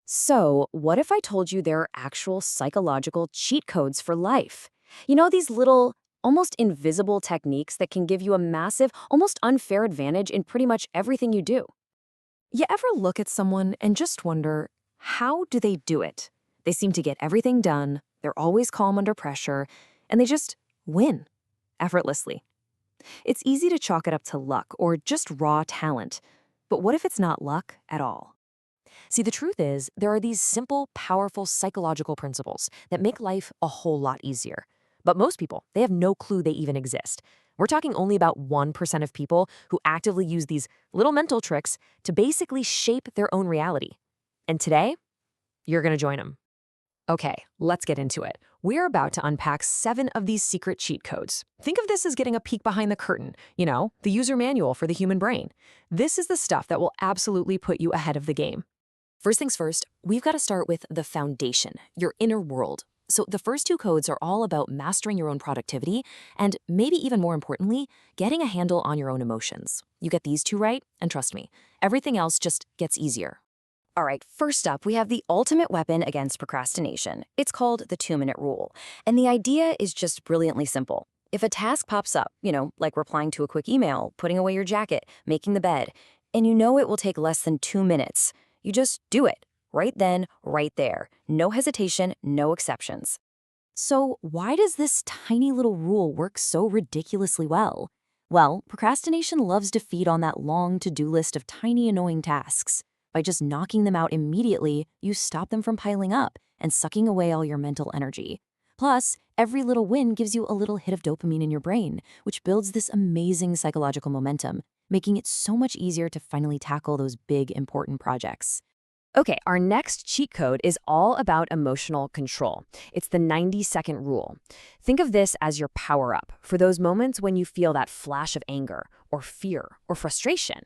So, what if I told you there are actual psychological cheat codes for life? You know, these little, almost invisible techniques that can give you a massive, almost unfair advantage in pretty much everything you do. You ever look at someone and just wonder, how do they do it? They seem to get everything done, they're always calm under pressure, and they just win effortlessly. It's easy to chalk it up to luck or just raw talent. But what if it's not luck at all? See, the truth is, there are these simple, powerful psychological principles that make life a whole lot easier. But most people, they have no clue they even exist. We're talking only about 1% of people who actively use these little mental tricks to basically shape their own reality. And today, you're going to join them. Okay, let's get into it. We're about to unpack 7 of these secret cheat codes. Think of this as getting a peek behind the curtain, the user manual for the human brain. This is the stuff that will absolutely put you ahead of the game. First things first, we've got to start with the foundation, your inner world. So the first 2 codes are all about mastering your own productivity and, maybe even more importantly, getting a handle on your own emotions. You get these 2 right, and trust me, everything else just gets easier. All right, first up, we have the ultimate weapon against procrastination. It's called the 2-minute rule. And the idea is just brilliantly simple. If a task pops up, like replying to a quick email, putting away your jacket, making the bed, and you know it will take less than 2 minutes, you just do it. Right then, right there. No hesitation, no exceptions. So why does this tiny little rule work so ridiculously well? Well, procrastination loves to feed on that long to-do list of tiny annoying tasks. By just knocking them out immediately, you stop them from piling up and sucking away all your mental energy. Plus, every little win gives you a little hit of dopamine in your brain, which builds this amazing psychological momentum, making it so much easier to finally tackle those big, important projects. Okay, our next cheat code is all about emotional control. It's the 90-second rule. Think of this as your power-up for those moments when you feel that flash of anger or fear or frustration.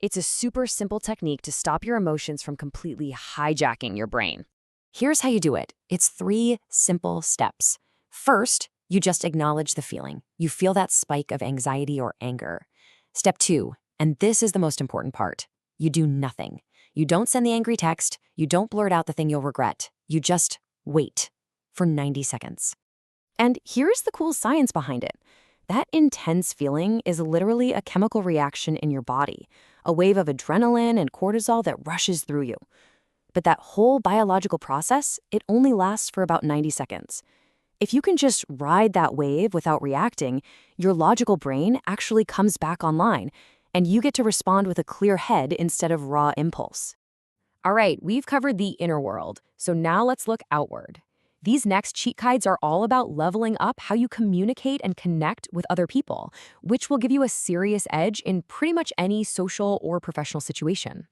It's a super simple technique to stop your emotions from completely hijacking your brain. Here's how you do it. It's 3 simple steps. First, you just acknowledge the feeling. You feel that spike of anxiety or anger. Step 2, and this is the most important part, you do nothing. You don't send the angry text. You don't blurt out the thing you'll regret. You just wait for 90 seconds. And here's the cool science behind it. That intense feeling is literally a chemical reaction in your body, a wave of adrenaline and cortisol that rushes through you. But that whole biological process, it only lasts for about 90 seconds. If you can just ride that wave without reacting, your logical brain actually comes back online, and you get to respond with a clear head instead of raw impulse. All right, we've covered the inner world, so now let's look outward. These next cheat codes are all about leveling up how you communicate and connect with other people, which will give you a serious edge in pretty much any social or professional situation.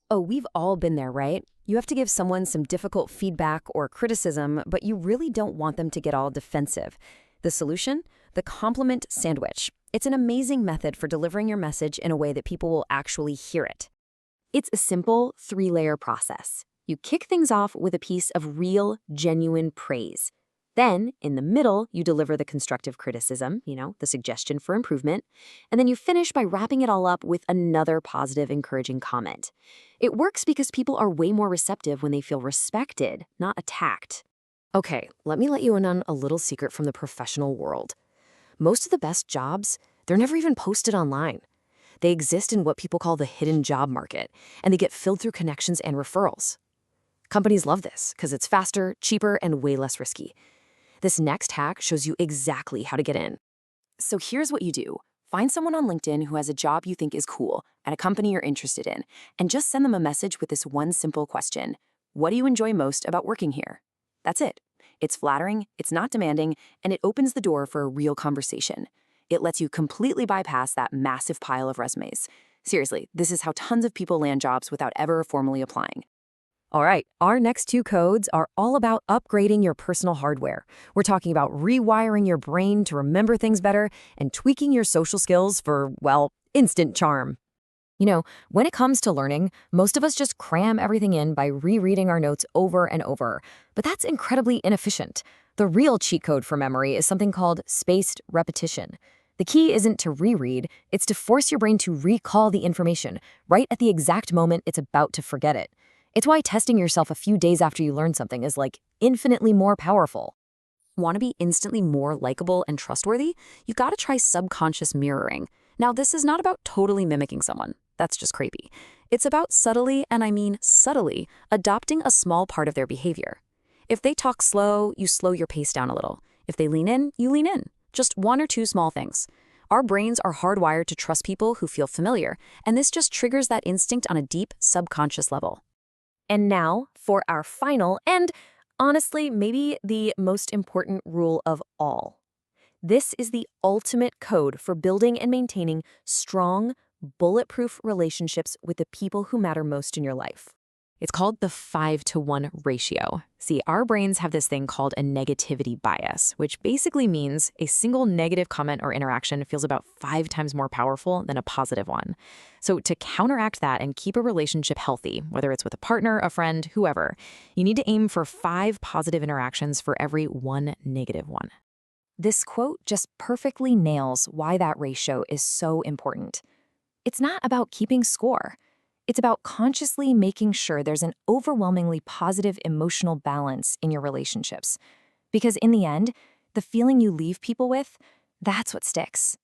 Oh, we've all been there, right? You have to give someone some difficult feedback or criticism, but you really don't want them to get all defensive. The solution? The compliment sandwich. It's an amazing method for delivering your message in a way that people will actually hear it. It's a simple 3-layer process. You kick things off with a piece of real, genuine praise. Then, in the middle, you deliver the constructive criticism, the suggestion for improvement. And then you finish by wrapping it all up with another positive, encouraging comment. It works because people are way more receptive when they feel respected, not attacked. Okay, let me let you in on a little secret from the professional world. Most of the best jobs, they're never even posted online. They exist in what people call the hidden job market, and they get filled through connections and referrals. Companies love this because it's faster, cheaper, and way less risky. This next hack shows you exactly how to get in. So here's what you do. Find someone on LinkedIn who has a job you think is cool at a company you're interested in, and just send them a message with this one simple question. What do you enjoy most about working here? That's it. It's flattering, it's not demanding, and it opens the door for a real conversation. It lets you completely bypass that massive pile of resumes. Seriously, this is how tons of people land jobs without ever formally applying. All right, our next 2 codes are all about upgrading your personal hardware. We're talking about rewiring your brain to remember things better and tweaking your social skills for, well, instant charm. When it comes to learning, most of us just cram everything in by rereading our notes over and over. But that's incredibly inefficient. The real cheat code for memory is something called spaced repetition. The key isn't to reread, it's to force your brain to recall the information right at the exact moment it's about to forget it. It's why testing yourself a few days after you learn something is like infinitely more powerful. Want to be instantly more likable and trustworthy? You gotta try subconscious mirroring. Now, this is not about totally mimicking someone. That's just creepy. It's about subtly, and I mean subtly, adopting a small part of their behavior. If they talk slow, you slow your pace down a little. If they lean in, you lean in. Just one or two small things. Our brains are hardwired to trust people who feel familiar, and this just triggers that instinct on a deep, subconscious level. And now, for our final and, honestly, maybe the most important rule of all. This is the ultimate code for building and maintaining strong, bulletproof relationships with the people who matter most in your life. It's called the 5-to-1 ratio. See, our brains have this thing called a negativity bias, which basically means a single negative comment or interaction feels about 5 times more powerful than a positive one. So to counteract that and keep a relationship healthy, whether it's with a partner, a friend, whoever, you need to aim for 5 positive interactions for every 1 negative one. This quote just perfectly nails why that ratio is so important. It's not about keeping score. It's about consciously making sure there's an overwhelmingly positive emotional balance in your relationships. Because in the end, the feeling you leave people with, that's what sticks.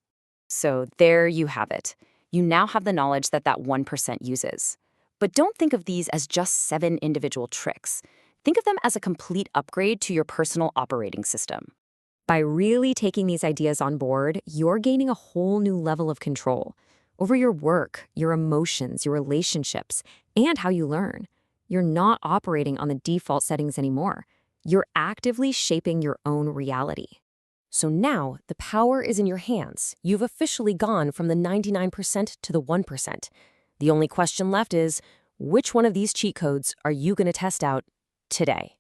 So there you have it. You now have the knowledge that 1% uses. But don't think of these as just 7 individual tricks. Think of them as a complete upgrade to your personal operating system. By really taking these ideas on board, you're gaining a whole new level of control over your work, your emotions, your relationships, and how you learn. You're not operating on the default settings anymore. You're actively shaping your own reality. So now, the power is in your hands. You've officially gone from the 99% to the 1%. The only question left is, which one of these cheat codes are you going to test out today?